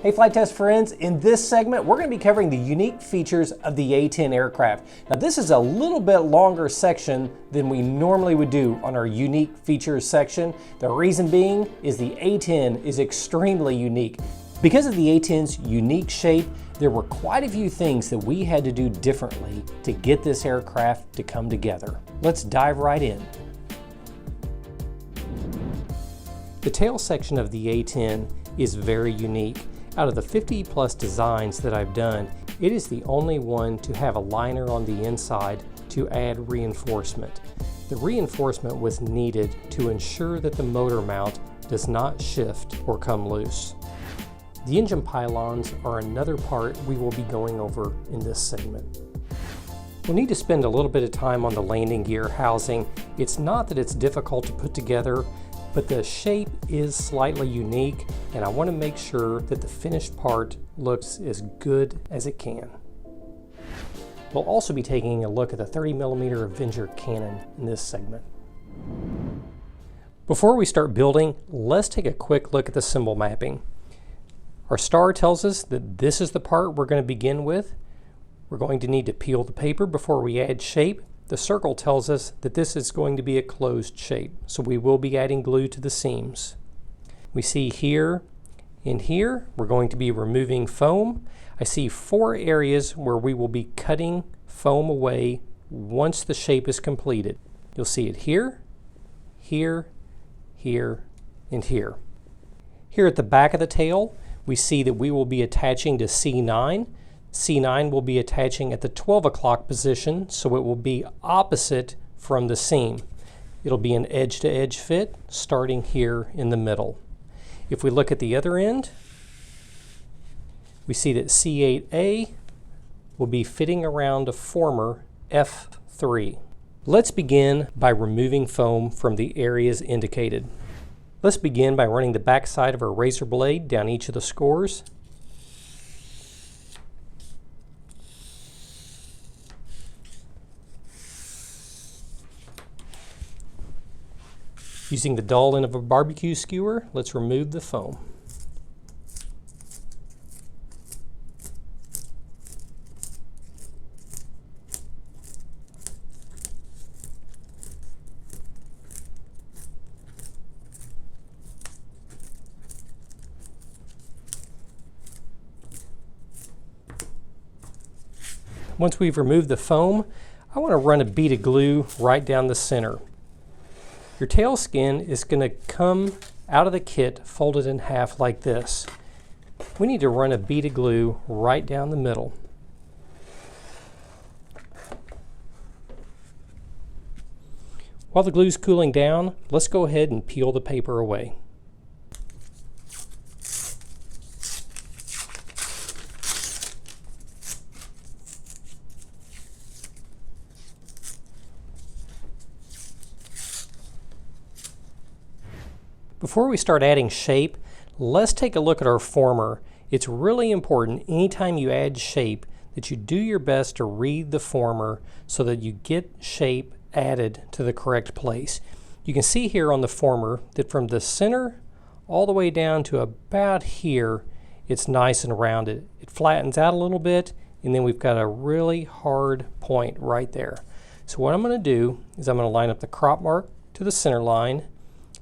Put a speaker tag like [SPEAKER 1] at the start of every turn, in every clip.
[SPEAKER 1] Hey flight test friends, in this segment we're going to be covering the unique features of the A10 aircraft. Now this is a little bit longer section than we normally would do on our unique features section. The reason being is the A10 is extremely unique. Because of the A10's unique shape, there were quite a few things that we had to do differently to get this aircraft to come together. Let's dive right in. The tail section of the A10 is very unique. Out of the 50 plus designs that I've done, it is the only one to have a liner on the inside to add reinforcement. The reinforcement was needed to ensure that the motor mount does not shift or come loose. The engine pylons are another part we will be going over in this segment. We'll need to spend a little bit of time on the landing gear housing. It's not that it's difficult to put together, but the shape is slightly unique, and I want to make sure that the finished part looks as good as it can. We'll also be taking a look at the 30mm Avenger cannon in this segment. Before we start building, let's take a quick look at the symbol mapping. Our star tells us that this is the part we're going to begin with. We're going to need to peel the paper before we add shape. The circle tells us that this is going to be a closed shape, so we will be adding glue to the seams. We see here and here we're going to be removing foam. I see 4 areas where we will be cutting foam away once the shape is completed. You'll see it here, here, here, and here. Here at the back of the tail, we see that we will be attaching to C9. C9 will be attaching at the 12 o'clock position, so it will be opposite from the seam. It'll be an edge-to-edge fit starting here in the middle. If we look at the other end, we see that C8A will be fitting around a former F3. Let's begin by removing foam from the areas indicated. Let's begin by running the back side of our razor blade down each of the scores. Using the dull end of a barbecue skewer, let's remove the foam. Once we've removed the foam, I want to run a bead of glue right down the center. Your tail skin is going to come out of the kit folded in half like this. We need to run a bead of glue right down the middle. While the glue's cooling down, let's go ahead and peel the paper away. Before we start adding shape, let's take a look at our former. It's really important anytime you add shape that you do your best to read the former so that you get shape added to the correct place. You can see here on the former that from the center all the way down to about here, it's nice and rounded. It flattens out a little bit, and then we've got a really hard point right there. So what I'm going to do is I'm going to line up the crop mark to the center line,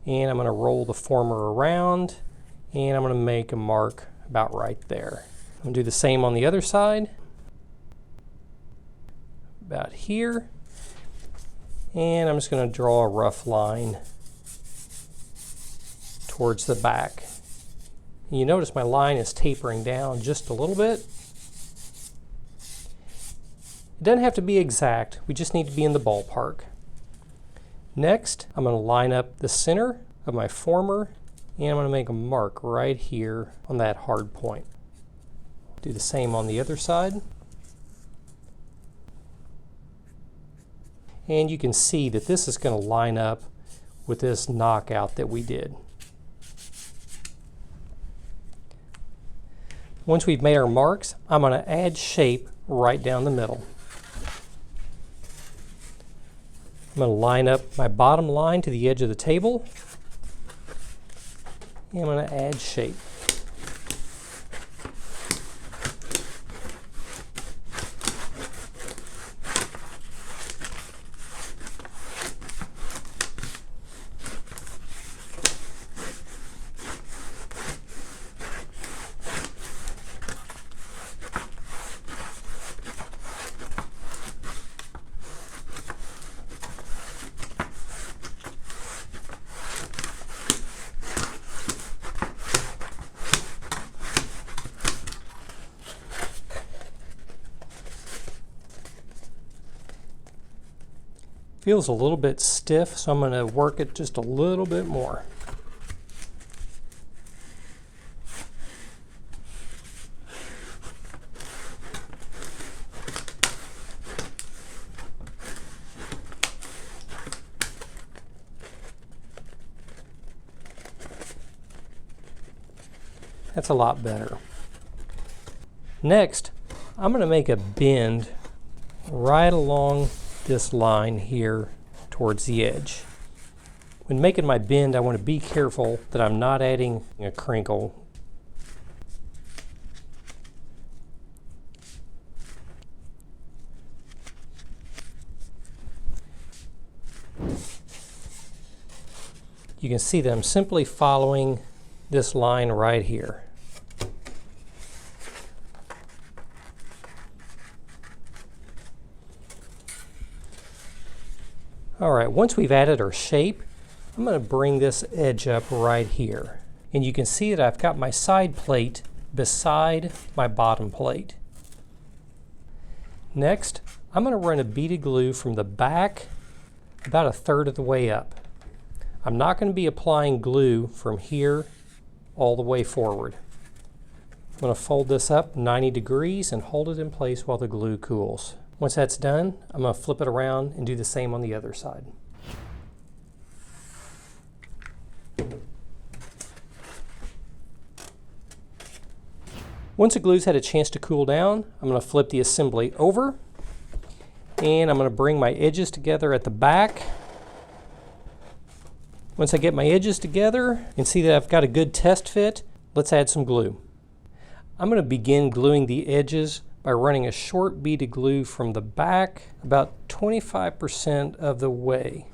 [SPEAKER 1] and I'm going to roll the former around, and I'm going to make a mark about right there. I'm going to do the same on the other side, about here, and I'm just going to draw a rough line towards the back. And you notice my line is tapering down just a little bit. It doesn't have to be exact, we just need to be in the ballpark. Next, I'm going to line up the center of my former, and I'm going to make a mark right here on that hard point. Do the same on the other side. And you can see that this is going to line up with this knockout that we did. Once we've made our marks, I'm going to add shape right down the middle. I'm going to line up my bottom line to the edge of the table, and I'm going to add shape. Feels a little bit stiff, so I'm going to work it just a little bit more. That's a lot better. Next, I'm going to make a bend right along this line here towards the edge. When making my bend, I want to be careful that I'm not adding a crinkle. You can see that I'm simply following this line right here. All right, once we've added our shape, I'm going to bring this edge up right here. And you can see that I've got my side plate beside my bottom plate. Next, I'm going to run a bead of glue from the back about 1/3 of the way up. I'm not going to be applying glue from here all the way forward. I'm going to fold this up 90 degrees and hold it in place while the glue cools. Once that's done, I'm going to flip it around and do the same on the other side. Once the glue's had a chance to cool down, I'm going to flip the assembly over and I'm going to bring my edges together at the back. Once I get my edges together and see that I've got a good test fit, let's add some glue. I'm going to begin gluing the edges by running a short bead of glue from the back about 25% of the way.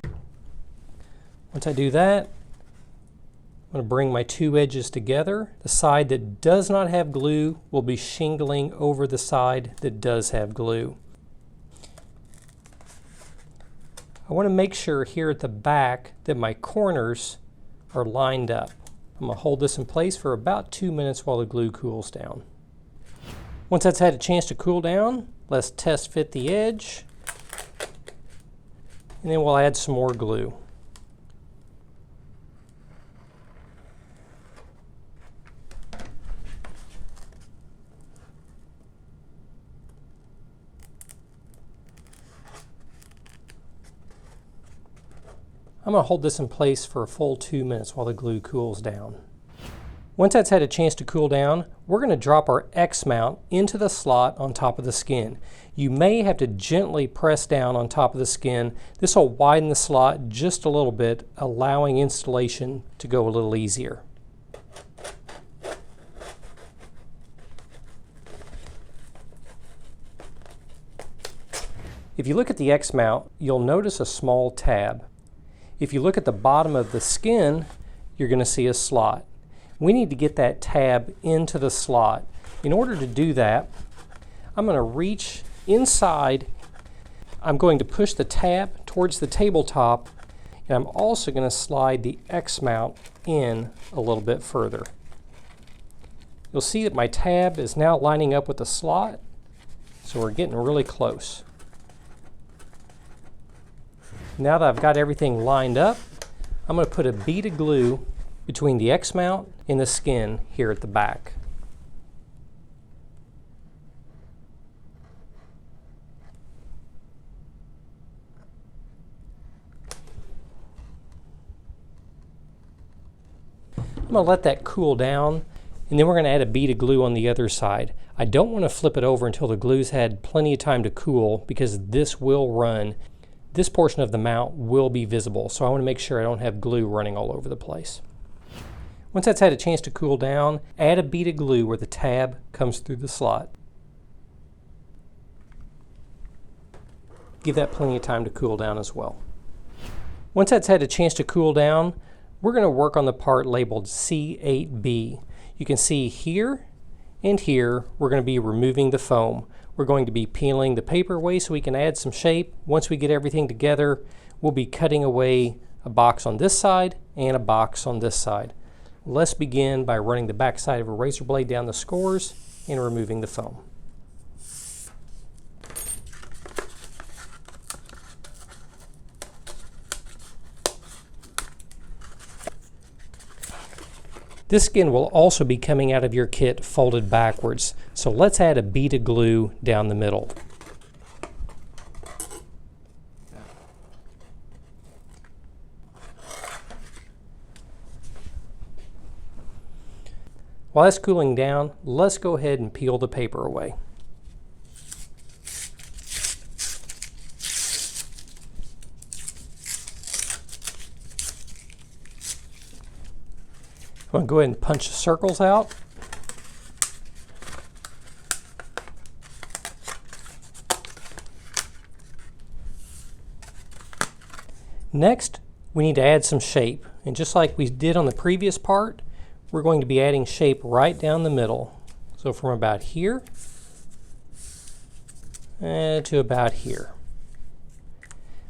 [SPEAKER 1] Once I do that, I'm going to bring my two edges together. The side that does not have glue will be shingling over the side that does have glue. I want to make sure here at the back that my corners are lined up. I'm going to hold this in place for about 2 minutes while the glue cools down. Once that's had a chance to cool down, let's test fit the edge, and then we'll add some more glue. I'm going to hold this in place for a full 2 minutes while the glue cools down. Once that's had a chance to cool down, we're going to drop our X mount into the slot on top of the skin. You may have to gently press down on top of the skin. This will widen the slot just a little bit, allowing installation to go a little easier. If you look at the X mount, you'll notice a small tab. If you look at the bottom of the skin, you're going to see a slot. We need to get that tab into the slot. In order to do that, I'm going to reach inside. I'm going to push the tab towards the tabletop, and I'm also going to slide the X mount in a little bit further. You'll see that my tab is now lining up with the slot, so we're getting really close. Now that I've got everything lined up, I'm going to put a bead of glue between the X mount and the skin here at the back. I'm going to let that cool down, and then we're going to add a bead of glue on the other side. I don't want to flip it over until the glue's had plenty of time to cool, because this will run. This portion of the mount will be visible, so I want to make sure I don't have glue running all over the place. Once that's had a chance to cool down, add a bead of glue where the tab comes through the slot. Give that plenty of time to cool down as well. Once that's had a chance to cool down, we're going to work on the part labeled C8B. You can see here and here we're going to be removing the foam. We're going to be peeling the paper away so we can add some shape. Once we get everything together, we'll be cutting away a box on this side and a box on this side. Let's begin by running the back side of a razor blade down the scores and removing the foam. This skin will also be coming out of your kit folded backwards, so let's add a bead of glue down the middle. While that's cooling down, let's go ahead and peel the paper away. I'm going to go ahead and punch the circles out. Next, we need to add some shape. And just like we did on the previous part, we're going to be adding shape right down the middle. So from about here to about here.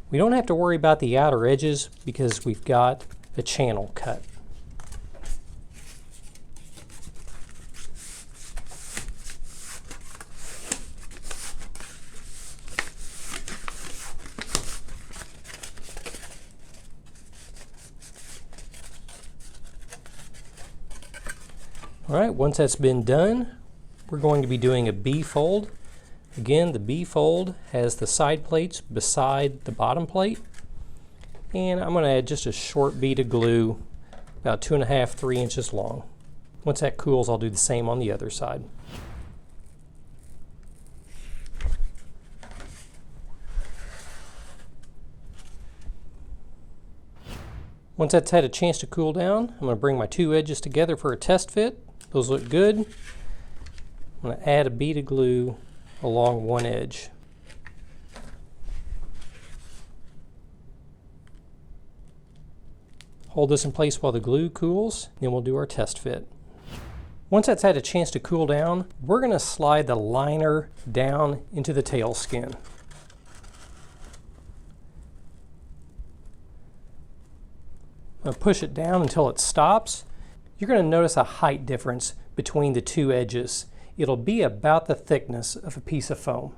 [SPEAKER 1] We don't have to worry about the outer edges because we've got a channel cut. All right, once that's been done, we're going to be doing a B-fold. Again, the B-fold has the side plates beside the bottom plate. And I'm going to add just a short bead of glue, about 2.5 to 3 inches long. Once that cools, I'll do the same on the other side. Once that's had a chance to cool down, I'm going to bring my two edges together for a test fit. Those look good. I'm going to add a bead of glue along one edge. Hold this in place while the glue cools, then we'll do our test fit. Once that's had a chance to cool down, we're going to slide the liner down into the tail skin. I'm going to push it down until it stops. You're going to notice a height difference between the two edges. It'll be about the thickness of a piece of foam.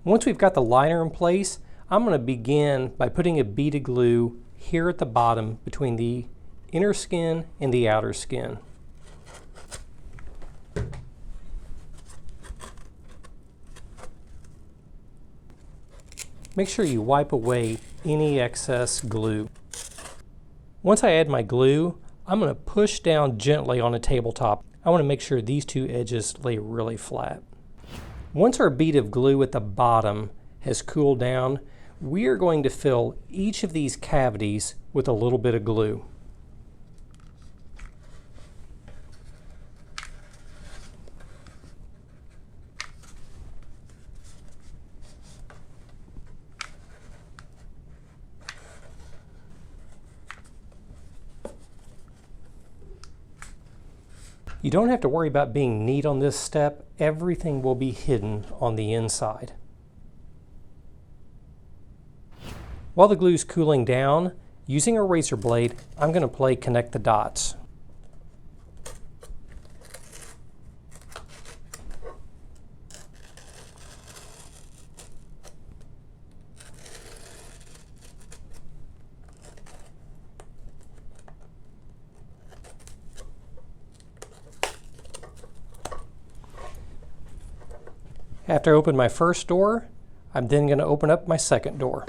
[SPEAKER 1] Once we've got the liner in place, I'm going to begin by putting a bead of glue here at the bottom between the inner skin and the outer skin. Make sure you wipe away any excess glue. Once I add my glue, I'm going to push down gently on a tabletop. I want to make sure these two edges lay really flat. Once our bead of glue at the bottom has cooled down, we are going to fill each of these cavities with a little bit of glue. You don't have to worry about being neat on this step. Everything will be hidden on the inside. While the glue's cooling down, using a razor blade, I'm going to play connect the dots. After I open my first door, I'm then going to open up my second door.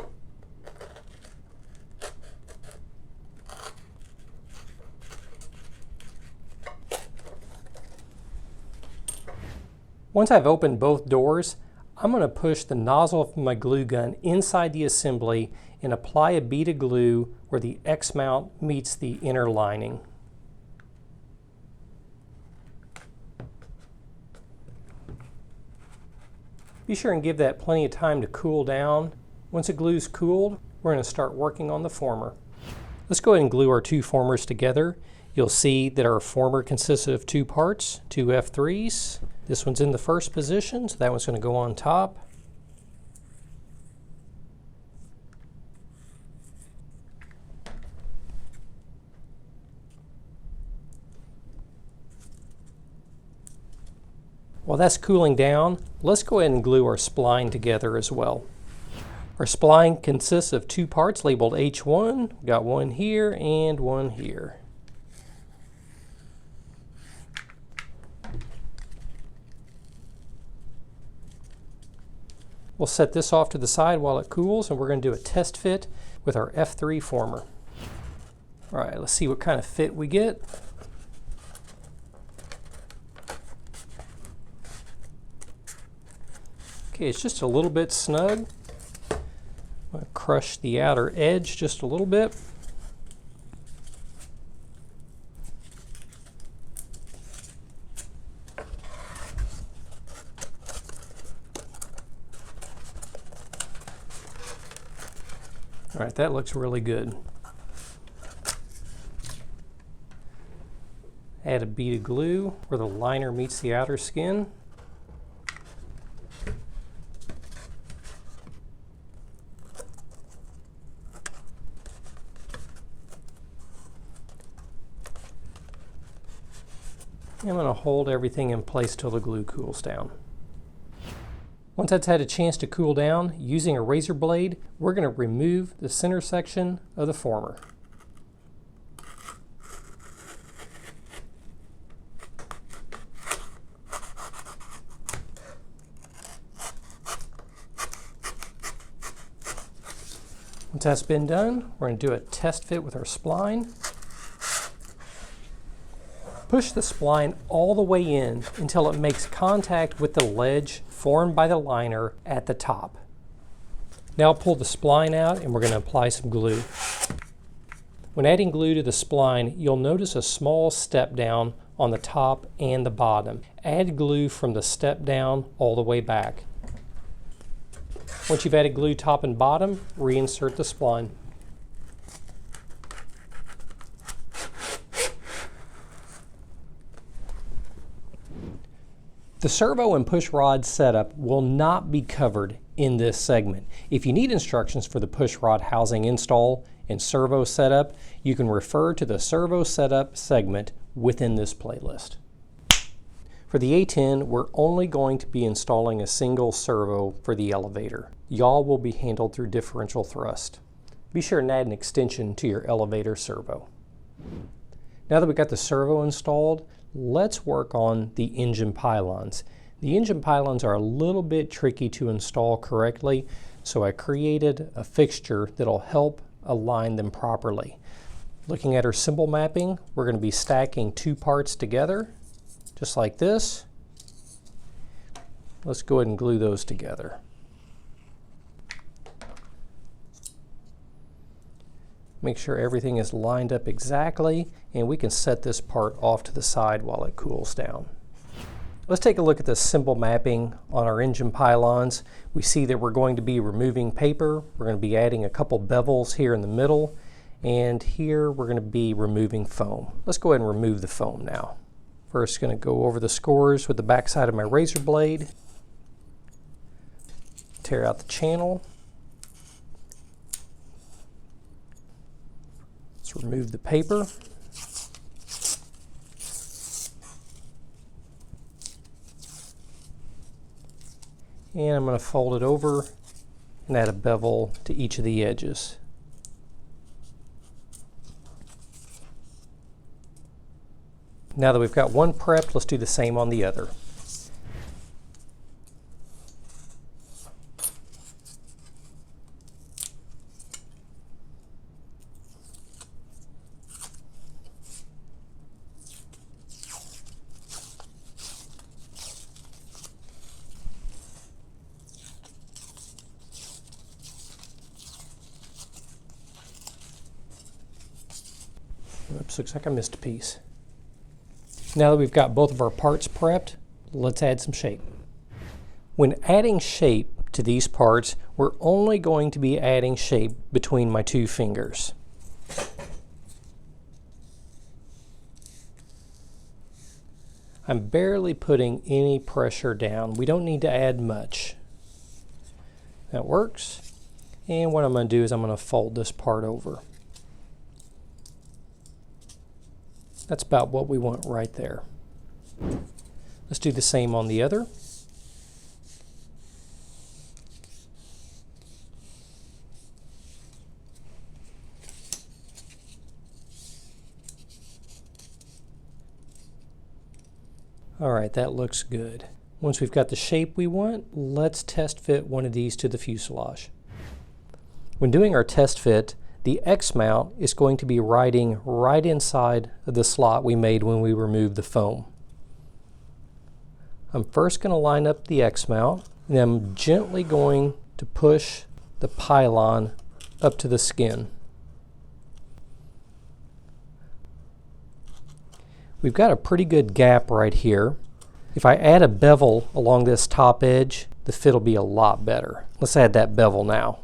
[SPEAKER 1] Once I've opened both doors, I'm going to push the nozzle of my glue gun inside the assembly and apply a bead of glue where the X mount meets the inner lining. Be sure and give that plenty of time to cool down. Once the glue's cooled, we're going to start working on the former. Let's go ahead and glue our two formers together. You'll see that our former consists of two parts, two F3s. This one's in the first position, so that one's going to go on top. While that's cooling down, let's go ahead and glue our spline together as well. Our spline consists of two parts labeled H1. We've got one here and one here. We'll set this off to the side while it cools, and we're going to do a test fit with our F3 former. All right, let's see what kind of fit we get. Okay, it's just a little bit snug. I'm going to crush the outer edge just a little bit. All right, that looks really good. Add a bead of glue where the liner meets the outer skin. I'm going to hold everything in place till the glue cools down. Once that's had a chance to cool down, using a razor blade, we're going to remove the center section of the former. Once that's been done, we're going to do a test fit with our spline. Push the spline all the way in until it makes contact with the ledge formed by the liner at the top. Now pull the spline out and we're going to apply some glue. When adding glue to the spline, you'll notice a small step down on the top and the bottom. Add glue from the step down all the way back. Once you've added glue top and bottom, reinsert the spline. The servo and push rod setup will not be covered in this segment. If you need instructions for the push rod housing install and servo setup, you can refer to the servo setup segment within this playlist. For the A10, we're only going to be installing a single servo for the elevator. Yaw will be handled through differential thrust. Be sure and add an extension to your elevator servo. Now that we've got the servo installed, let's work on the engine pylons. The engine pylons are a little bit tricky to install correctly, so I created a fixture that'll help align them properly. Looking at our symbol mapping, we're going to be stacking two parts together, just like this. Let's go ahead and glue those together. Make sure everything is lined up exactly, and we can set this part off to the side while it cools down. Let's take a look at the symbol mapping on our engine pylons. We see that we're going to be removing paper. We're going to be adding a couple bevels here in the middle, and here we're going to be removing foam. Let's go ahead and remove the foam now. First, going to go over the scores with the back side of my razor blade. Tear out the channel. Let's remove the paper. And I'm going to fold it over and add a bevel to each of the edges. Now that we've got one prepped, let's do the same on the other. Oops, looks like I missed a piece. Now that we've got both of our parts prepped, let's add some shape. When adding shape to these parts, we're only going to be adding shape between my two fingers. I'm barely putting any pressure down. We don't need to add much. That works. And what I'm going to do is I'm going to fold this part over. That's about what we want right there. Let's do the same on the other. All right, that looks good. Once we've got the shape we want, let's test fit one of these to the fuselage. When doing our test fit, the X mount is going to be riding right inside of the slot we made when we removed the foam. I'm first going to line up the X mount, and then I'm gently going to push the pylon up to the skin. We've got a pretty good gap right here. If I add a bevel along this top edge, the fit will be a lot better. Let's add that bevel now.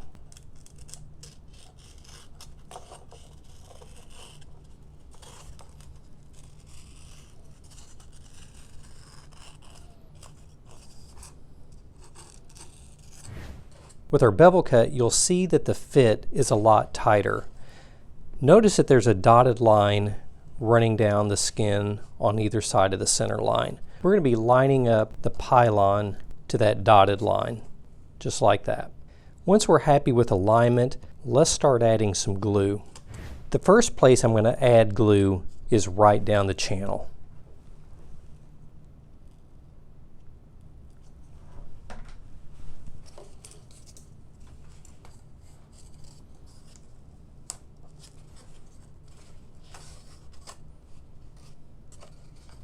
[SPEAKER 1] With our bevel cut, you'll see that the fit is a lot tighter. Notice that there's a dotted line running down the skin on either side of the center line. We're going to be lining up the pylon to that dotted line, just like that. Once we're happy with alignment, let's start adding some glue. The first place I'm going to add glue is right down the channel.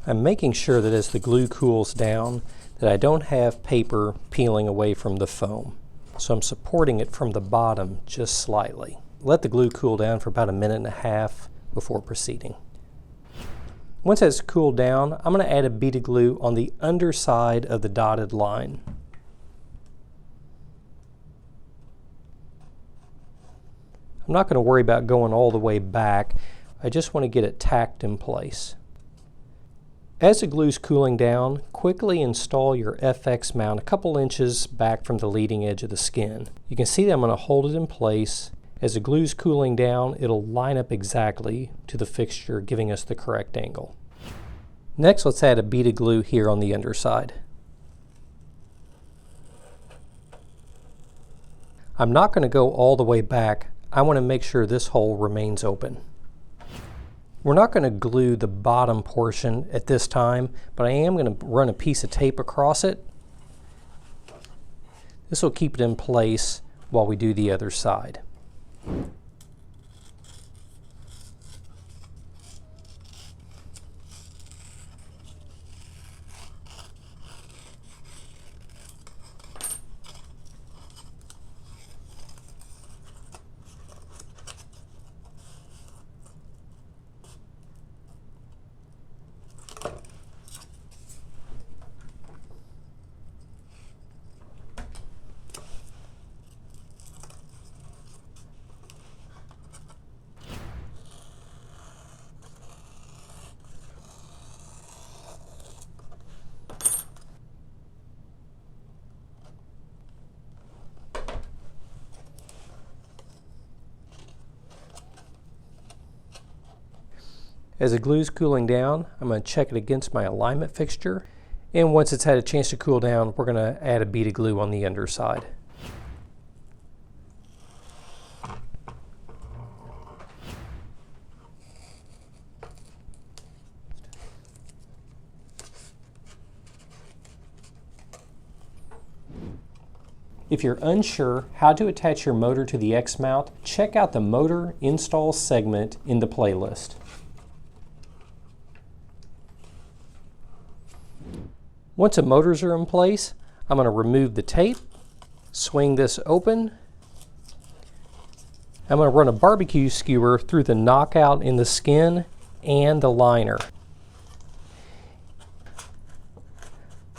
[SPEAKER 1] I'm making sure that as the glue cools down that I don't have paper peeling away from the foam. So I'm supporting it from the bottom just slightly. Let the glue cool down for about 1.5 minutes before proceeding. Once it's cooled down, I'm going to add a bead of glue on the underside of the dotted line. I'm not going to worry about going all the way back. I just want to get it tacked in place. As the glue's cooling down, quickly install your FX mount a couple inches back from the leading edge of the skin. You can see that I'm going to hold it in place. As the glue's cooling down, it'll line up exactly to the fixture, giving us the correct angle. Next, let's add a bead of glue here on the underside. I'm not going to go all the way back. I want to make sure this hole remains open. We're not going to glue the bottom portion at this time, but I am going to run a piece of tape across it. This will keep it in place while we do the other side. As the glue's cooling down, I'm going to check it against my alignment fixture. And once it's had a chance to cool down, we're going to add a bead of glue on the underside. If you're unsure how to attach your motor to the X mount, check out the motor install segment in the playlist. Once the motors are in place, I'm going to remove the tape, swing this open. I'm going to run a barbecue skewer through the knockout in the skin and the liner.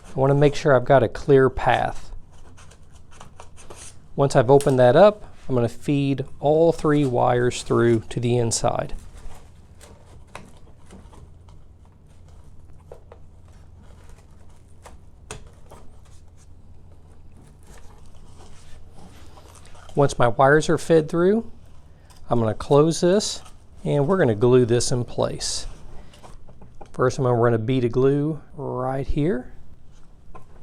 [SPEAKER 1] I want to make sure I've got a clear path. Once I've opened that up, I'm going to feed all 3 wires through to the inside. Once my wires are fed through, I'm going to close this and we're going to glue this in place. First, I'm going to run a bead of glue right here. I'm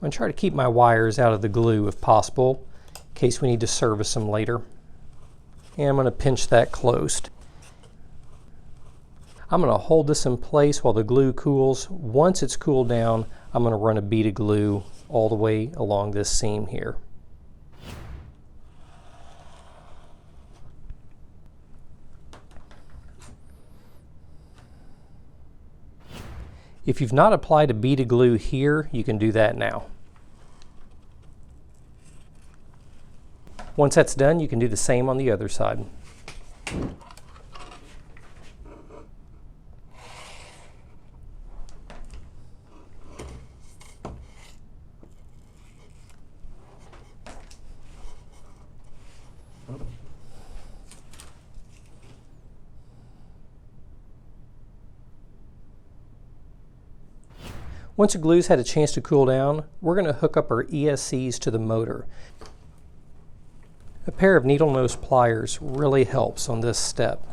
[SPEAKER 1] going to try to keep my wires out of the glue if possible, in case we need to service them later. And I'm going to pinch that closed. I'm going to hold this in place while the glue cools. Once it's cooled down, I'm going to run a bead of glue all the way along this seam here. If you've not applied a bead of glue here, you can do that now. Once that's done, you can do the same on the other side. Once the glue's had a chance to cool down, we're going to hook up our ESCs to the motor. A pair of needle nose pliers really helps on this step.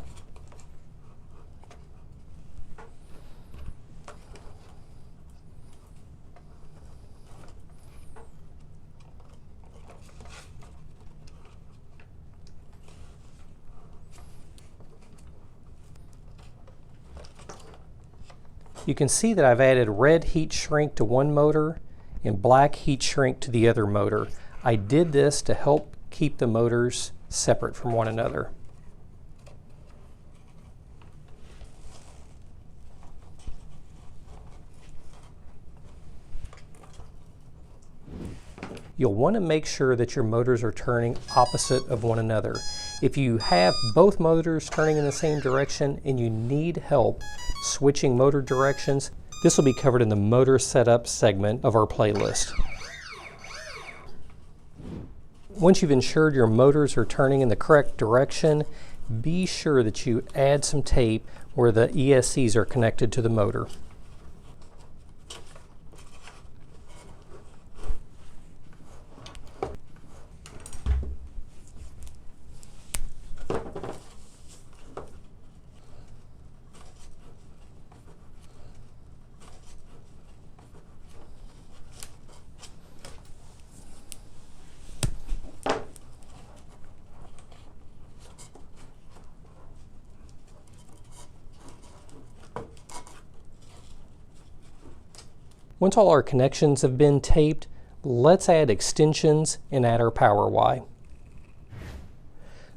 [SPEAKER 1] You can see that I've added red heat shrink to one motor and black heat shrink to the other motor. I did this to help keep the motors separate from one another. You'll want to make sure that your motors are turning opposite of one another. If you have both motors turning in the same direction and you need help switching motor directions, this will be covered in the motor setup segment of our playlist. Once you've ensured your motors are turning in the correct direction, be sure that you add some tape where the ESCs are connected to the motor. Once all our connections have been taped, let's add extensions and add our power Y.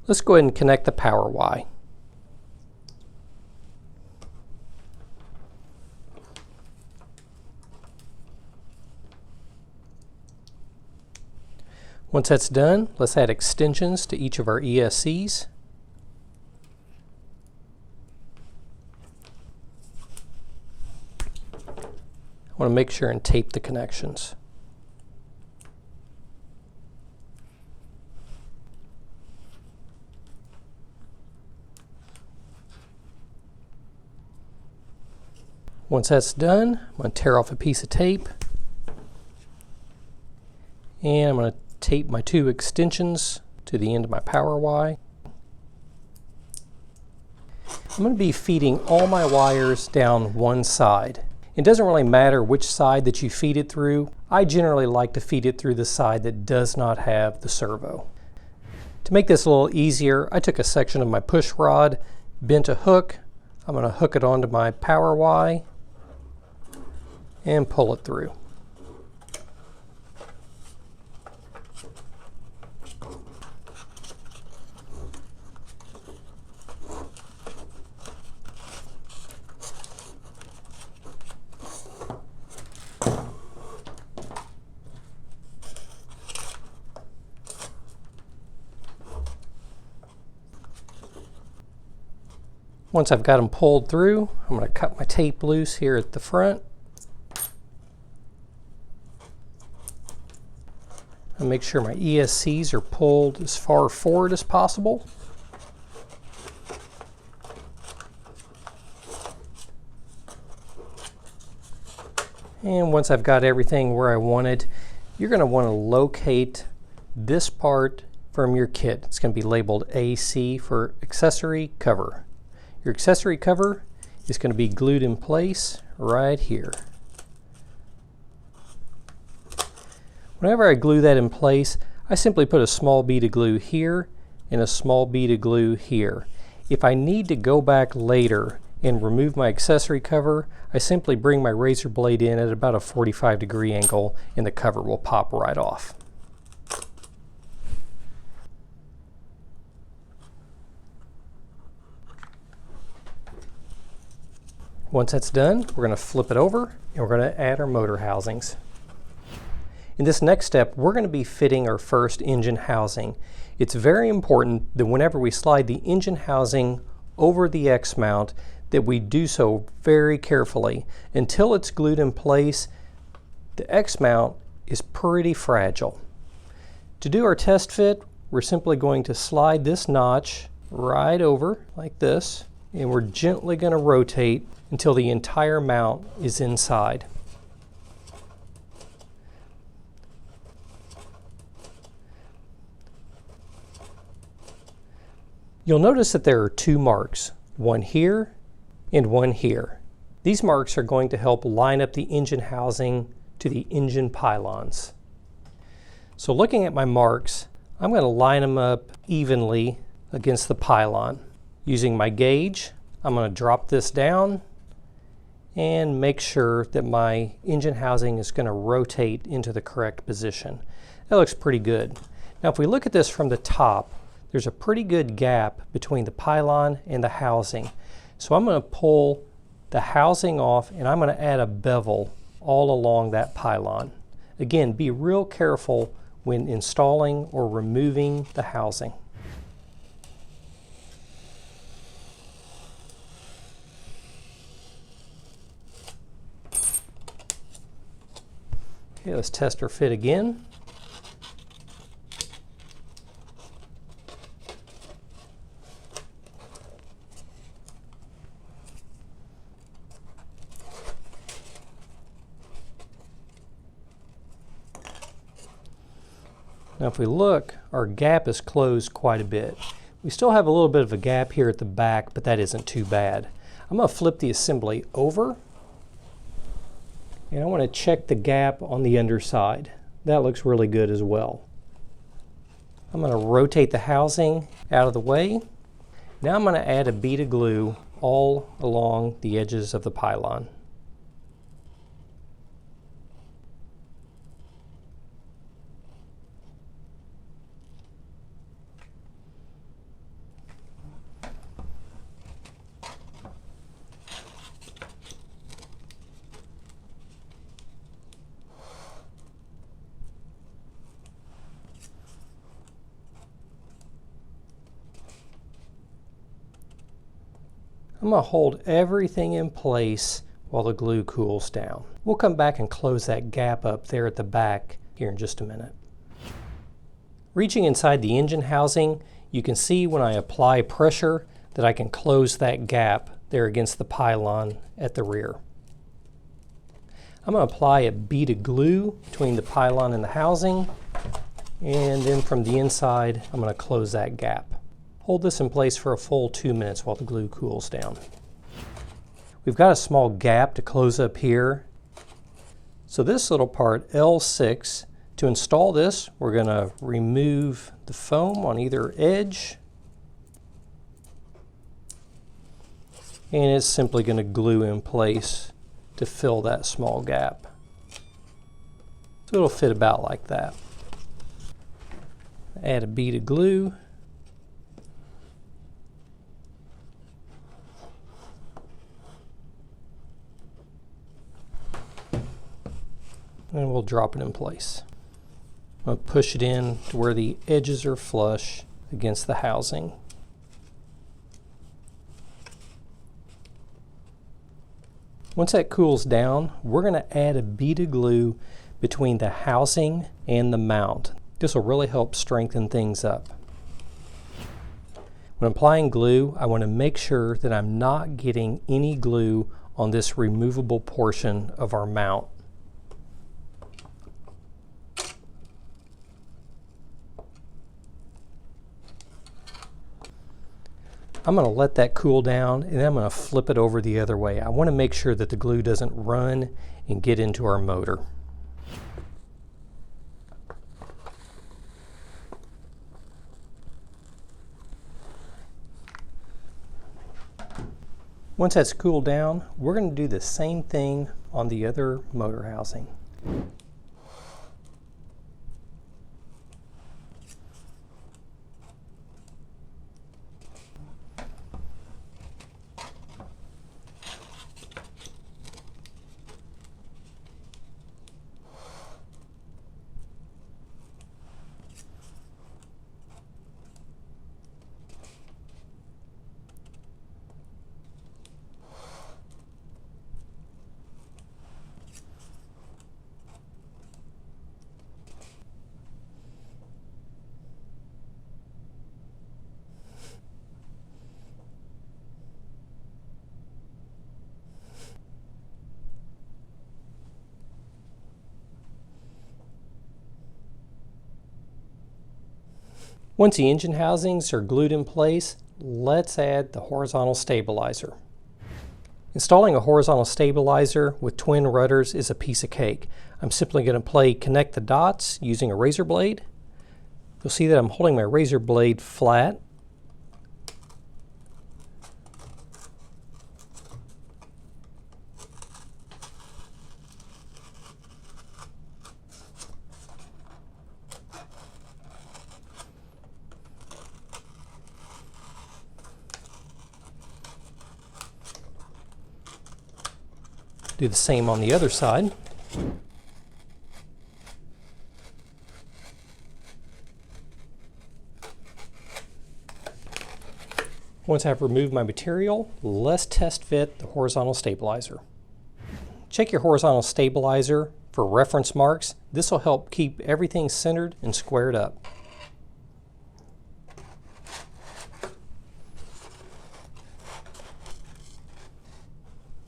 [SPEAKER 1] Let's go ahead and connect the power Y. Once that's done, let's add extensions to each of our ESCs. I want to make sure and tape the connections. Once that's done, I'm going to tear off a piece of tape and I'm going to tape my two extensions to the end of my power Y. I'm going to be feeding all my wires down one side. It doesn't really matter which side that you feed it through. I generally like to feed it through the side that does not have the servo. To make this a little easier, I took a section of my push rod, bent a hook. I'm going to hook it onto my power Y and pull it through. Once I've got them pulled through, I'm going to cut my tape loose here at the front. And make sure my ESCs are pulled as far forward as possible. And once I've got everything where I want it, you're going to want to locate this part from your kit. It's going to be labeled AC for accessory cover. Your accessory cover is going to be glued in place right here. Whenever I glue that in place, I simply put a small bead of glue here and a small bead of glue here. If I need to go back later and remove my accessory cover, I simply bring my razor blade in at about a 45-degree angle and the cover will pop right off. Once that's done, we're going to flip it over and we're going to add our motor housings. In this next step, we're going to be fitting our first engine housing. It's very important that whenever we slide the engine housing over the X-mount, that we do so very carefully. Until it's glued in place, the X-mount is pretty fragile. To do our test fit, we're simply going to slide this notch right over like this, and we're gently going to rotate until the entire mount is inside. You'll notice that there are two marks, one here and one here. These marks are going to help line up the engine housing to the engine pylons. So looking at my marks, I'm going to line them up evenly against the pylon. Using my gauge, I'm going to drop this down and make sure that my engine housing is going to rotate into the correct position. That looks pretty good. Now if we look at this from the top, there's a pretty good gap between the pylon and the housing. So I'm going to pull the housing off and I'm going to add a bevel all along that pylon. Again, be real careful when installing or removing the housing. Okay, let's test our fit again. Now if we look, our gap is closed quite a bit. We still have a little bit of a gap here at the back, but that isn't too bad. I'm going to flip the assembly over, and I want to check the gap on the underside. That looks really good as well. I'm going to rotate the housing out of the way. Now I'm going to add a bead of glue all along the edges of the pylon. I'm going to hold everything in place while the glue cools down. We'll come back and close that gap up there at the back here in just a minute. Reaching inside the engine housing, you can see when I apply pressure that I can close that gap there against the pylon at the rear. I'm going to apply a bead of glue between the pylon and the housing, and then from the inside I'm going to close that gap. Hold this in place for a full 2 minutes while the glue cools down. We've got a small gap to close up here. So this little part, L6, to install this, we're going to remove the foam on either edge. And it's simply going to glue in place to fill that small gap. So it'll fit about like that. Add a bead of glue. And we'll drop it in place. I'm going to push it in to where the edges are flush against the housing. Once that cools down, we're going to add a bead of glue between the housing and the mount. This will really help strengthen things up. When applying glue, I want to make sure that I'm not getting any glue on this removable portion of our mount. I'm going to let that cool down and then I'm going to flip it over the other way. I want to make sure that the glue doesn't run and get into our motor. Once that's cooled down, we're going to do the same thing on the other motor housing. Once the engine housings are glued in place, let's add the horizontal stabilizer. Installing a horizontal stabilizer with twin rudders is a piece of cake. I'm simply going to connect the dots using a razor blade. You'll see that I'm holding my razor blade flat. Do the same on the other side. Once I've removed my material, let's test fit the horizontal stabilizer. Check your horizontal stabilizer for reference marks. This will help keep everything centered and squared up.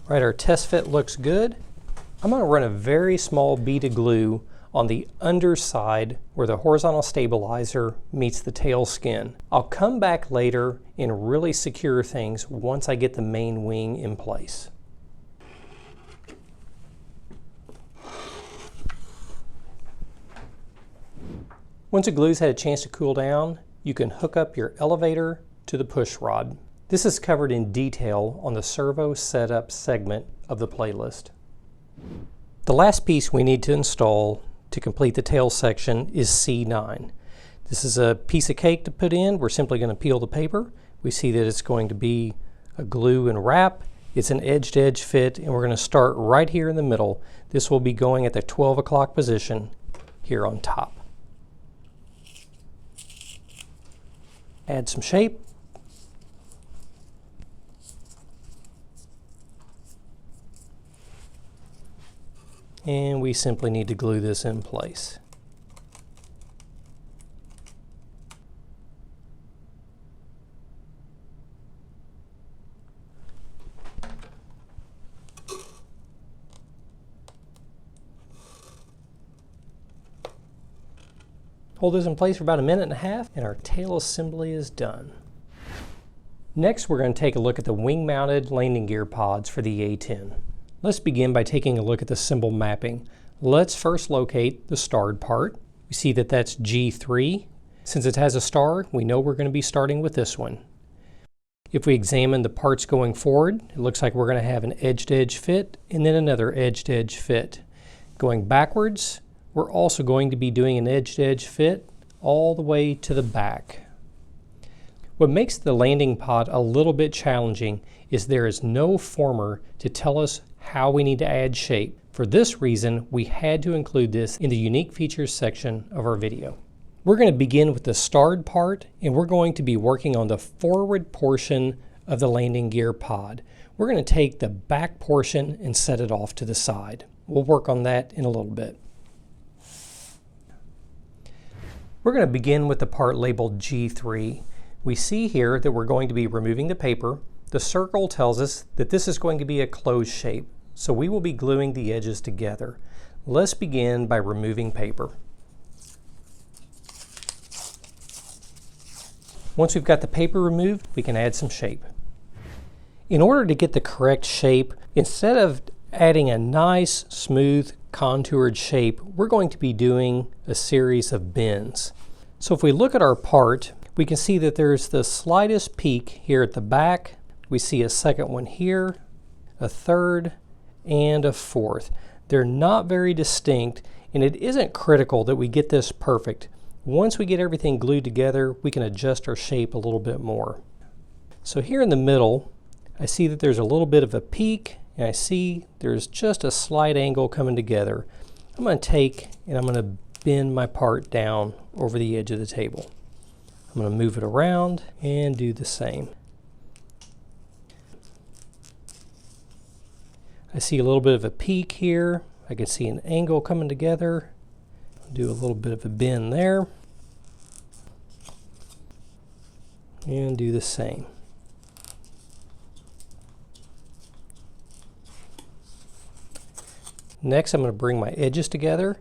[SPEAKER 1] Right, our test fit looks good. I'm going to run a very small bead of glue on the underside where the horizontal stabilizer meets the tail skin. I'll come back later and really secure things once I get the main wing in place. Once the glue's had a chance to cool down, you can hook up your elevator to the push rod. This is covered in detail on the servo setup segment of the playlist. The last piece we need to install to complete the tail section is C9. This is a piece of cake to put in. We're simply going to peel the paper. We see that it's going to be a glue and wrap. It's an edge-to-edge fit, and we're going to start right here in the middle. This will be going at the 12 o'clock position here on top. Add some shape. And we simply need to glue this in place. Hold this in place for about a minute and a half, and our tail assembly is done. Next, we're going to take a look at the wing-mounted landing gear pods for the A10. Let's begin by taking a look at the symbol mapping. Let's first locate the starred part. We see that that's G3. Since it has a star, we know we're going to be starting with this one. If we examine the parts going forward, it looks like we're going to have an edge-to-edge fit and then another edge-to-edge fit. Going backwards, we're also going to be doing an edge-to-edge fit all the way to the back. What makes the landing pod a little bit challenging is there is no former to tell us how we need to add shape. For this reason, we had to include this in the unique features section of our video. We're going to begin with the starred part, and we're going to be working on the forward portion of the landing gear pod. We're going to take the back portion and set it off to the side. We'll work on that in a little bit. We're going to begin with the part labeled G3. We see here that we're going to be removing the paper. The circle tells us that this is going to be a closed shape, so we will be gluing the edges together. Let's begin by removing paper. Once we've got the paper removed, we can add some shape. In order to get the correct shape, instead of adding a nice, smooth, contoured shape, we're going to be doing a series of bends. So if we look at our part, we can see that there's the slightest peak here at the back. We see a second one here, a third, and a fourth. They're not very distinct, and it isn't critical that we get this perfect. Once we get everything glued together, we can adjust our shape a little bit more. So here in the middle, I see that there's a little bit of a peak, and I see there's just a slight angle coming together. I'm going to take and I'm going to bend my part down over the edge of the table. I'm going to move it around and do the same. I see a little bit of a peak here. I can see an angle coming together. Do a little bit of a bend there. And do the same. Next, I'm going to bring my edges together.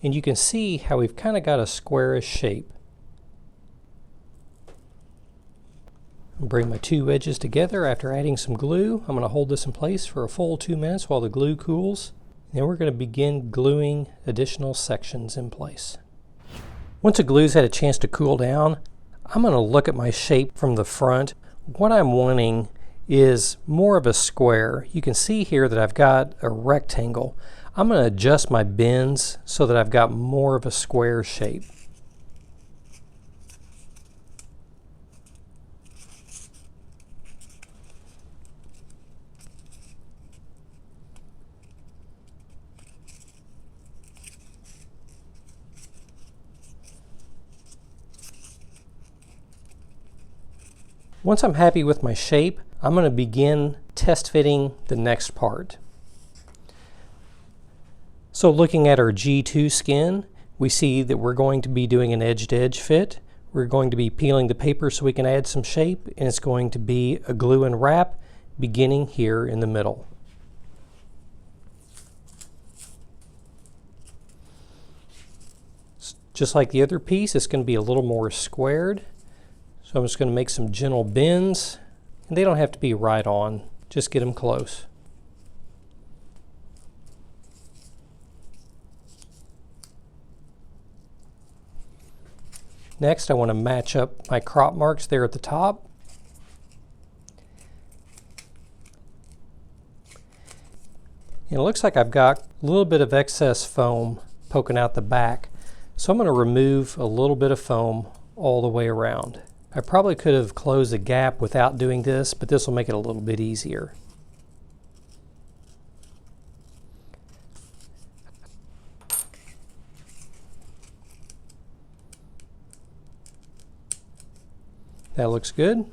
[SPEAKER 1] And you can see how we've kind of got a squarish shape. Bring my two edges together after adding some glue. I'm going to hold this in place for a full 2 minutes while the glue cools. Then we're going to begin gluing additional sections in place. Once the glue's had a chance to cool down, I'm going to look at my shape from the front. What I'm wanting is more of a square. You can see here that I've got a rectangle. I'm going to adjust my bends so that I've got more of a square shape. Once I'm happy with my shape, I'm going to begin test fitting the next part. So looking at our G2 skin, we see that we're going to be doing an edge-to-edge fit. We're going to be peeling the paper so we can add some shape, and it's going to be a glue and wrap beginning here in the middle. Just like the other piece, it's going to be a little more squared. So I'm just going to make some gentle bends, and they don't have to be right on, just get them close. Next, I want to match up my crop marks there at the top. And it looks like I've got a little bit of excess foam poking out the back, so I'm going to remove a little bit of foam all the way around. I probably could have closed the gap without doing this, but this will make it a little bit easier. That looks good. I'm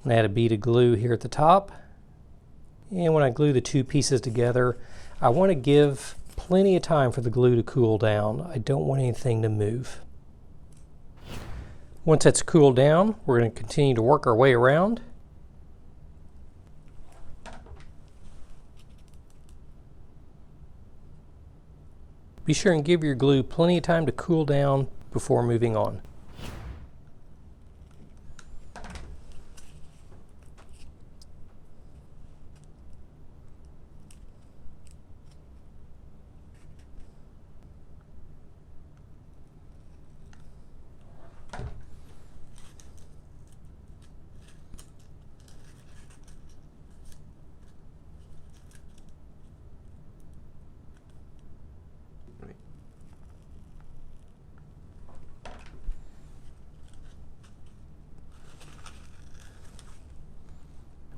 [SPEAKER 1] going to add a bead of glue here at the top. And when I glue the two pieces together, I want to give plenty of time for the glue to cool down. I don't want anything to move. Once that's cooled down, we're going to continue to work our way around. Be sure and give your glue plenty of time to cool down before moving on.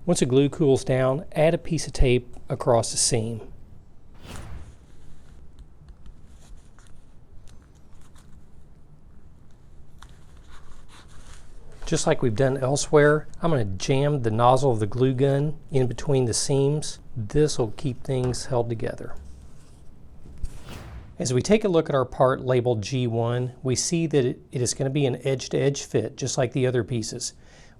[SPEAKER 1] Once the glue cools down, add a piece of tape across the seam. Just like we've done elsewhere, I'm going to jam the nozzle of the glue gun in between the seams. This will keep things held together. As we take a look at our part labeled G1, we see that it is going to be an edge-to-edge fit, just like the other pieces.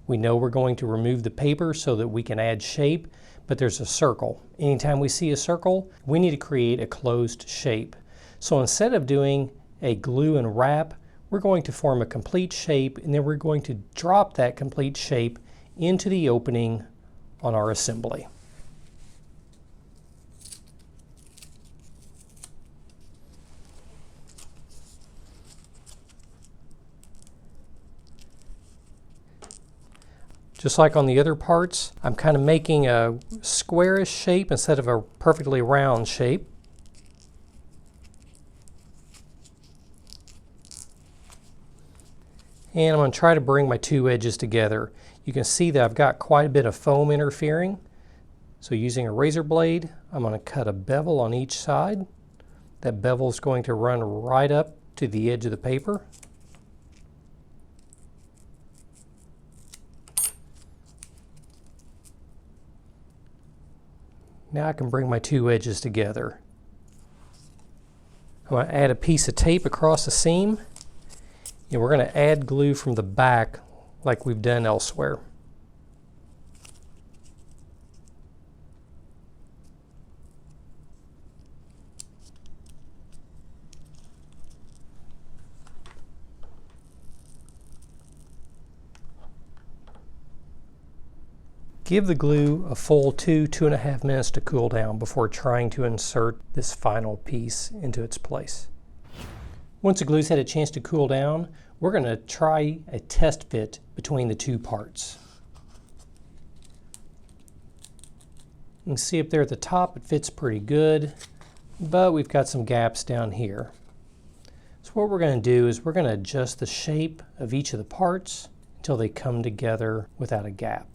[SPEAKER 1] We know we're going to remove the paper so that we can add shape, but there's a circle. Anytime we see a circle, we need to create a closed shape. So instead of doing a glue and wrap, we're going to form a complete shape, and then we're going to drop that complete shape into the opening on our assembly. Just like on the other parts, I'm kind of making a squarish shape instead of a perfectly round shape. And I'm going to try to bring my two edges together. You can see that I've got quite a bit of foam interfering. So using a razor blade, I'm going to cut a bevel on each side. That bevel is going to run right up to the edge of the paper. Now I can bring my two edges together. I'm going to add a piece of tape across the seam, and we're going to add glue from the back like we've done elsewhere. Give the glue a full 2–2.5 minutes to cool down before trying to insert this final piece into its place. Once the glue's had a chance to cool down, we're going to try a test fit between the two parts. You can see up there at the top it fits pretty good, but we've got some gaps down here. So what we're going to do is we're going to adjust the shape of each of the parts until they come together without a gap.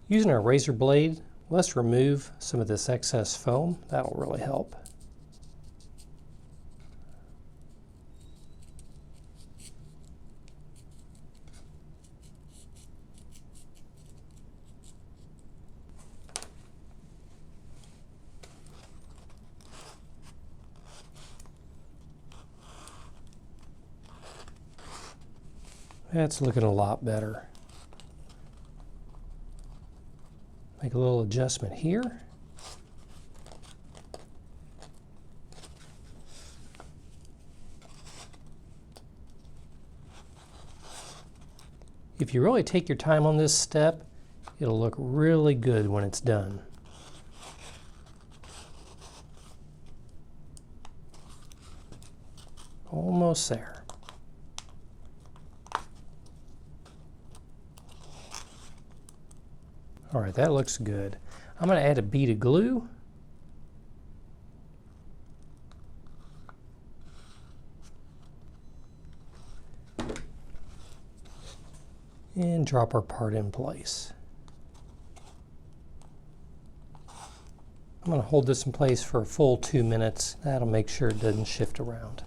[SPEAKER 1] Using our razor blade, let's remove some of this excess foam. That'll really help. That's looking a lot better. Make a little adjustment here. If you really take your time on this step, it'll look really good when it's done. Almost there. All right, that looks good. I'm going to add a bead of glue. And drop our part in place. I'm going to hold this in place for a full 2 minutes. That'll make sure it doesn't shift around.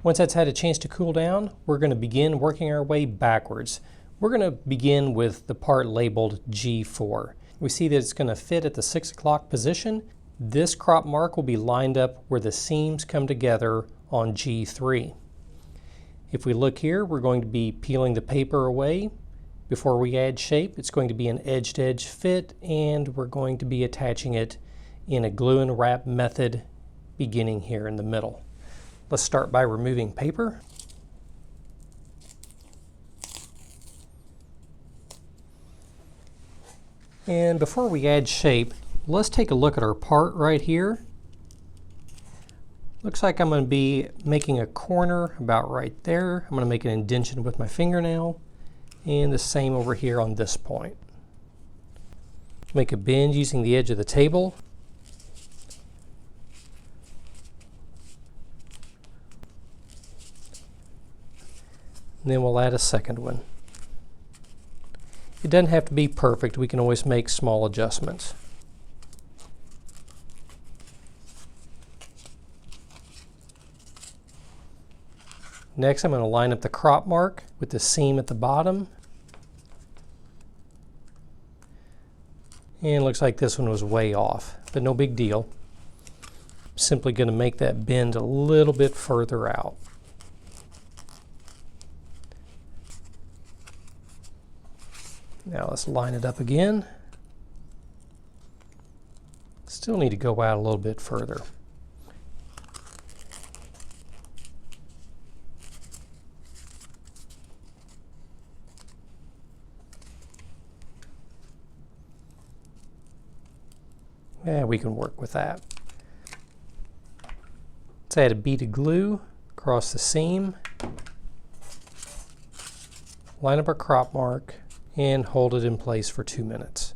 [SPEAKER 1] Once that's had a chance to cool down, we're going to begin working our way backwards. We're going to begin with the part labeled G4. We see that it's going to fit at the 6 o'clock position. This crop mark will be lined up where the seams come together on G3. If we look here, we're going to be peeling the paper away. Before we add shape, it's going to be an edge-to-edge fit, and we're going to be attaching it in a glue and wrap method beginning here in the middle. Let's start by removing paper. And before we add shape, let's take a look at our part right here. Looks like I'm going to be making a corner about right there. I'm going to make an indentation with my fingernail, and the same over here on this point. Make a bend using the edge of the table. And then we'll add a second one. It doesn't have to be perfect. We can always make small adjustments. Next, I'm going to line up the crop mark with the seam at the bottom. And it looks like this one was way off, but no big deal. I'm simply going to make that bend a little bit further out. Now let's line it up again. Still need to go out a little bit further. Yeah, we can work with that. Let's add a bead of glue across the seam. Line up our crop mark and hold it in place for 2 minutes.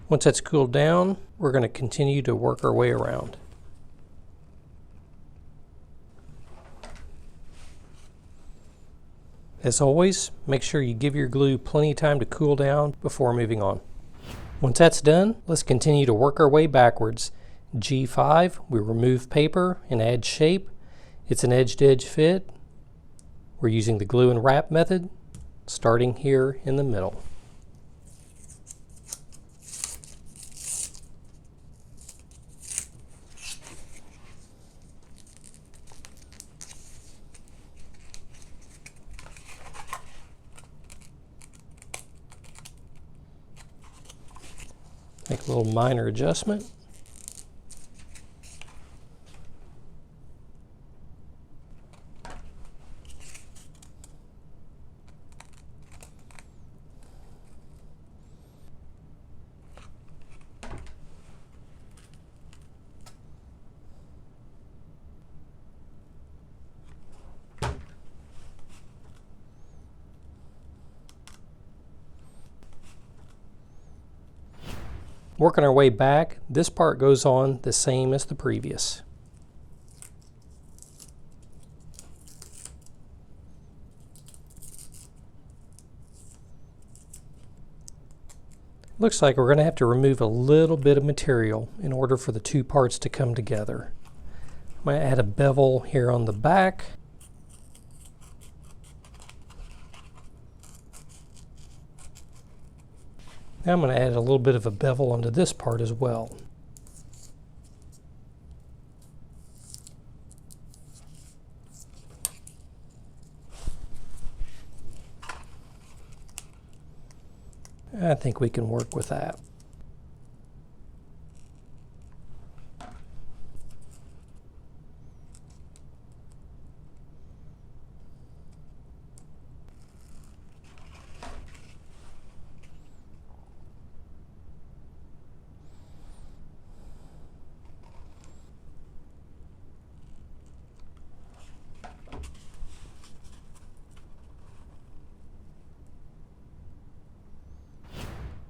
[SPEAKER 1] Once that's cooled down, we're going to continue to work our way around. As always, make sure you give your glue plenty of time to cool down before moving on. Once that's done, let's continue to work our way backwards. G5, we remove paper and add shape. It's an edge-to-edge fit. We're using the glue and wrap method, starting here in the middle. Make a little minor adjustment. Working our way back, this part goes on the same as the previous. Looks like we're going to have to remove a little bit of material in order for the two parts to come together. I'm going to add a bevel here on the back. Now I'm going to add a little bit of a bevel onto this part as well. I think we can work with that.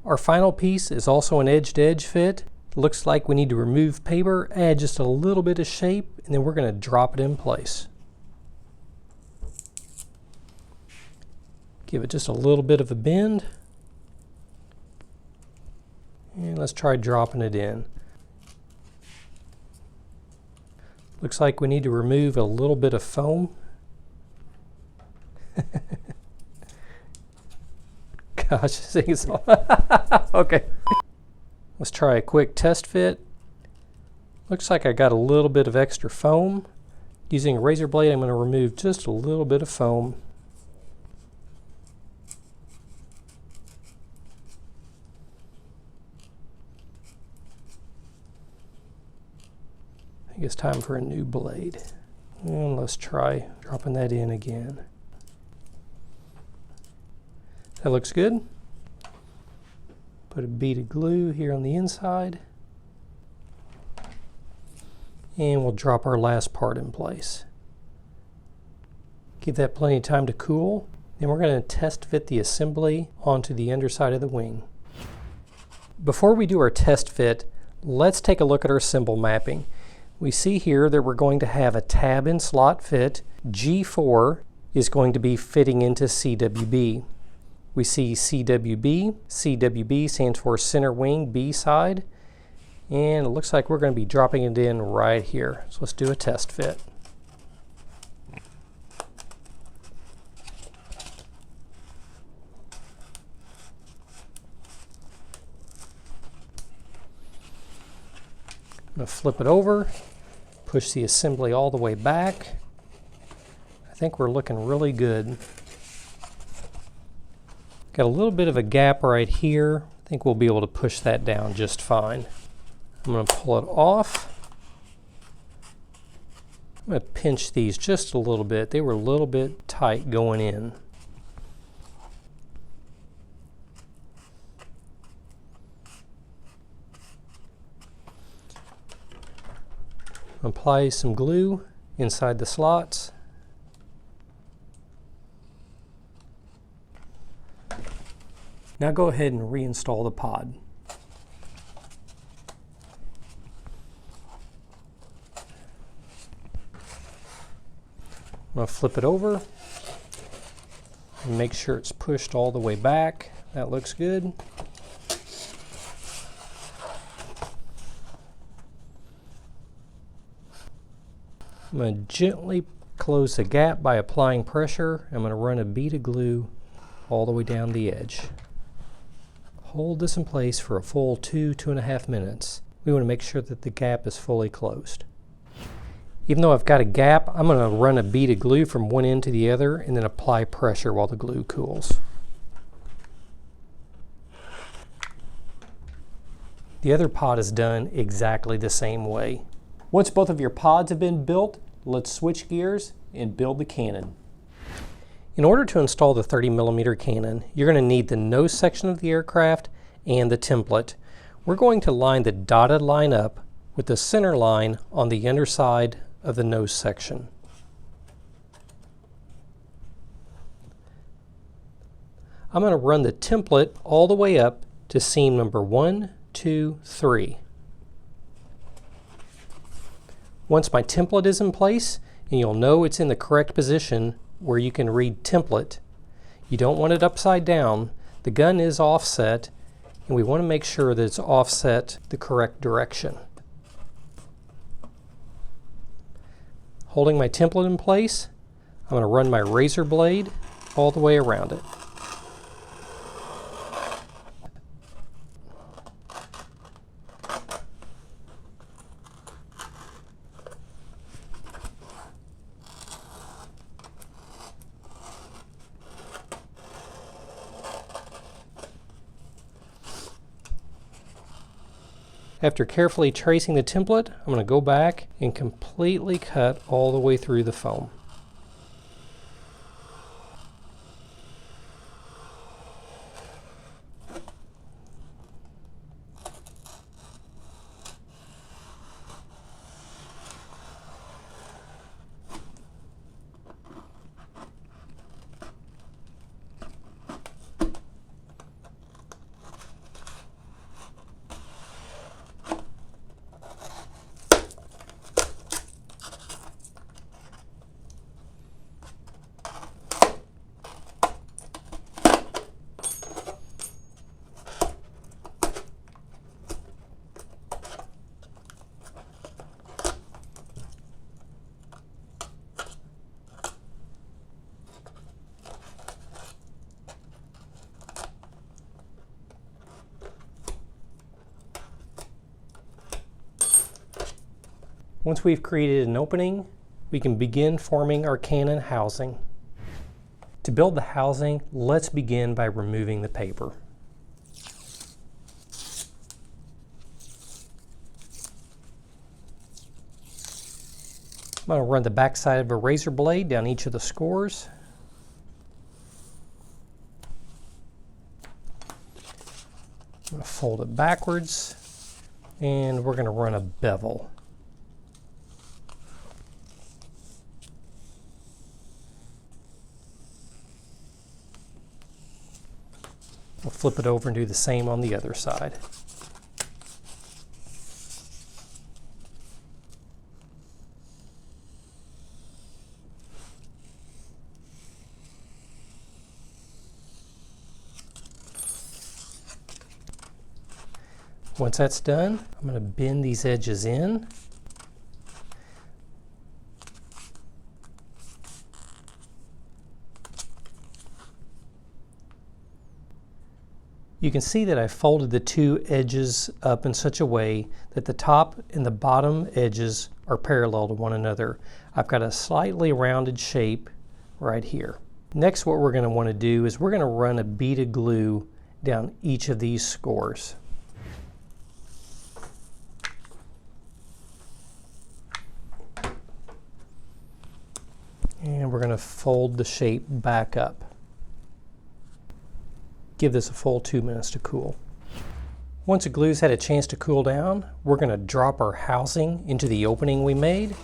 [SPEAKER 1] Our final piece is also an edge-to-edge fit. Looks like we need to remove paper, add just a little bit of shape, and then we're going to drop it in place. Give it just a little bit of a bend. And let's try dropping it in. Looks like we need to remove a little bit of foam. Gosh, this thing is okay. Let's try a quick test fit. Looks like I got a little bit of extra foam. Using a razor blade, I'm going to remove just a little bit of foam. I think it's time for a new blade. And let's try dropping that in again. That looks good. Put a bead of glue here on the inside. And we'll drop our last part in place. Give that plenty of time to cool. Then we're going to test fit the assembly onto the underside of the wing. Before we do our test fit, let's take a look at our symbol mapping. We see here that we're going to have a tab and slot fit. G4 is going to be fitting into CWB. We see CWB. CWB stands for center wing B side. And it looks like we're going to be dropping it in right here. So let's do a test fit. I'm going to flip it over, push the assembly all the way back. I think we're looking really good. Got a little bit of a gap right here. I think we'll be able to push that down just fine. I'm going to pull it off. I'm going to pinch these just a little bit. They were a little bit tight going in. Apply some glue inside the slots. Now go ahead and reinstall the pod. I'm going to flip it over and make sure it's pushed all the way back. That looks good. I'm going to gently close the gap by applying pressure. I'm going to run a bead of glue all the way down the edge. Hold this in place for a full 2.5 minutes. We want to make sure that the gap is fully closed. Even though I've got a gap, I'm going to run a bead of glue from one end to the other and then apply pressure while the glue cools. The other pod is done exactly the same way. Once both of your pods have been built, let's switch gears and build the cannon. In order to install the 30mm cannon, you're going to need the nose section of the aircraft and the template. We're going to line the dotted line up with the center line on the underside of the nose section. I'm going to run the template all the way up to seam number 1, 2, 3. Once my template is in place, and you'll know it's in the correct position where you can read template, you don't want it upside down. The gun is offset, and we want to make sure that it's offset the correct direction. Holding my template in place, I'm going to run my razor blade all the way around it. After carefully tracing the template, I'm going to go back and completely cut all the way through the foam. Once we've created an opening, we can begin forming our cannon housing. To build the housing, let's begin by removing the paper. I'm going to run the back side of a razor blade down each of the scores. I'm going to fold it backwards, and we're going to run a bevel. We'll flip it over and do the same on the other side. Once that's done, I'm going to bend these edges in. You can see that I folded the two edges up in such a way that the top and the bottom edges are parallel to one another. I've got a slightly rounded shape right here. Next, what we're going to want to do is we're going to run a bead of glue down each of these scores. And we're going to fold the shape back up. Give this a full 2 minutes to cool. Once the glue's had a chance to cool down, we're going to drop our housing into the opening we made.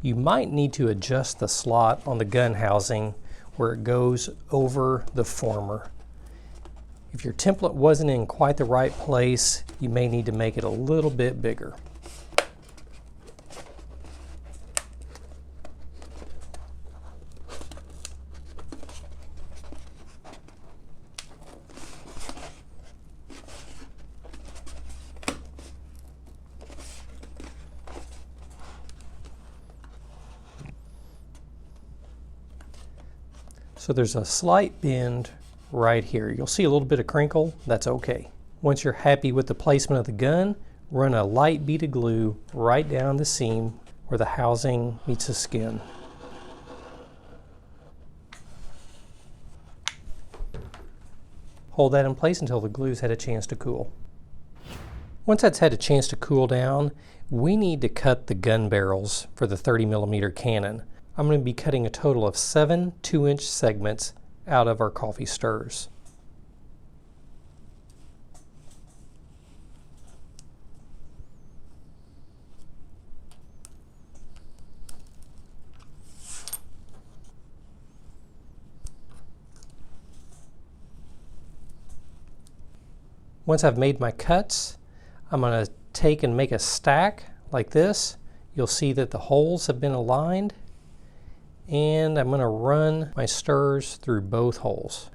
[SPEAKER 1] You might need to adjust the slot on the gun housing where it goes over the former. If your template wasn't in quite the right place, you may need to make it a little bit bigger. So there's a slight bend right here. You'll see a little bit of crinkle. That's okay. Once you're happy with the placement of the gun, run a light bead of glue right down the seam where the housing meets the skin. Hold that in place until the glue's had a chance to cool. Once that's had a chance to cool down, we need to cut the gun barrels for the 30mm cannon. I'm going to be cutting a total of 7 2-inch segments out of our coffee stirrers. Once I've made my cuts, I'm going to take and make a stack like this. You'll see that the holes have been aligned. And I'm going to run my stirrers through both holes.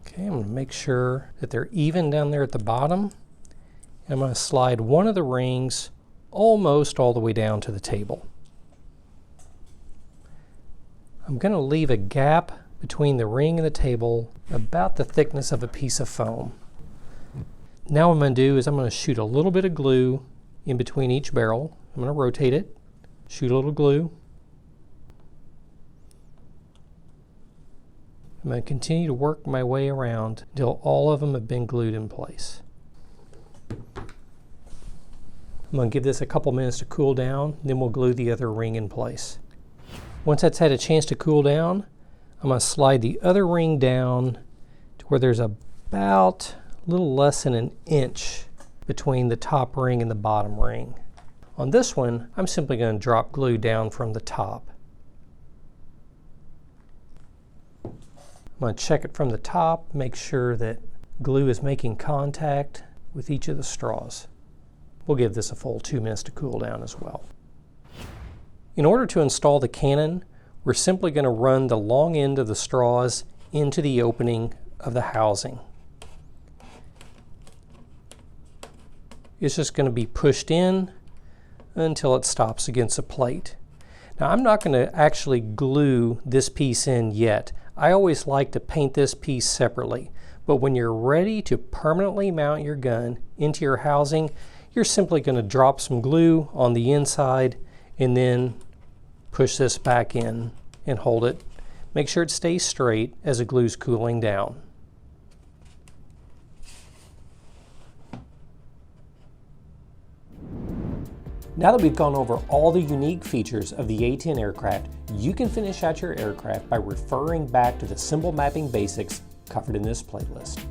[SPEAKER 1] Okay, I'm going to make sure that they're even down there at the bottom. And I'm going to slide one of the rings almost all the way down to the table. I'm going to leave a gap between the ring and the table about the thickness of a piece of foam. Now what I'm going to do is I'm going to shoot a little bit of glue in between each barrel. I'm going to rotate it, shoot a little glue. I'm going to continue to work my way around until all of them have been glued in place. I'm going to give this a couple minutes to cool down, then we'll glue the other ring in place. Once that's had a chance to cool down, I'm going to slide the other ring down to where there's about a little less than an inch between the top ring and the bottom ring. On this one, I'm simply going to drop glue down from the top. I'm going to check it from the top, make sure that glue is making contact with each of the straws. We'll give this a full 2 minutes to cool down as well. In order to install the cannon, we're simply going to run the long end of the straws into the opening of the housing. It's just going to be pushed in until it stops against a plate. Now I'm not going to actually glue this piece in yet. I always like to paint this piece separately, but when you're ready to permanently mount your gun into your housing, you're simply going to drop some glue on the inside and then push this back in and hold it. Make sure it stays straight as the glue's cooling down. Now that we've gone over all the unique features of the A10 aircraft, you can finish out your aircraft by referring back to the symbol mapping basics covered in this playlist.